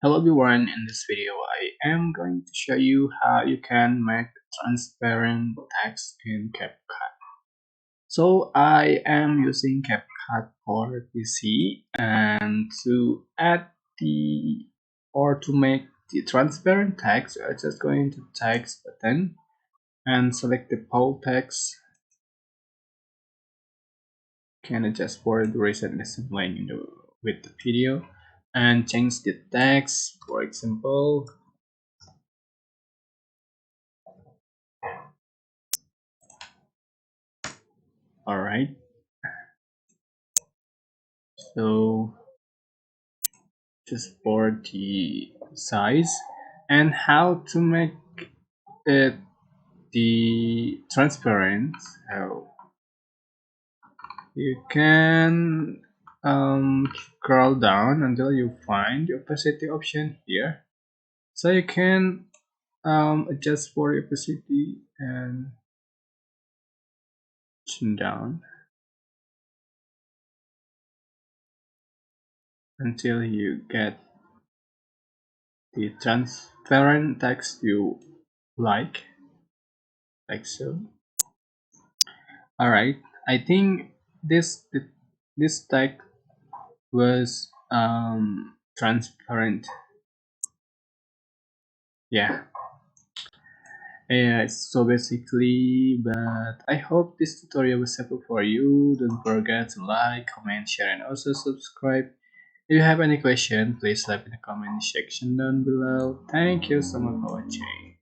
Hello everyone, in this video I am going to show you how you can make transparent text in CapCut. So I am using CapCut for PC, and to add the or to make the transparent text, I'm just going to text button and select the bold text. Can adjust for duration as explained with the video and change the text. For example, alright, so just for the size and how to make it the transparent. So you can scroll down until you find the opacity option here, so you can adjust for opacity and turn down until you get the transparent text you like so. All right, I think this text was transparent. Yeah. Yeah, so basically, but I hope this tutorial was helpful for you. Don't forget to like, comment, share, and also subscribe. If you have any question, please leave in the comment section down below. Thank you so much for watching.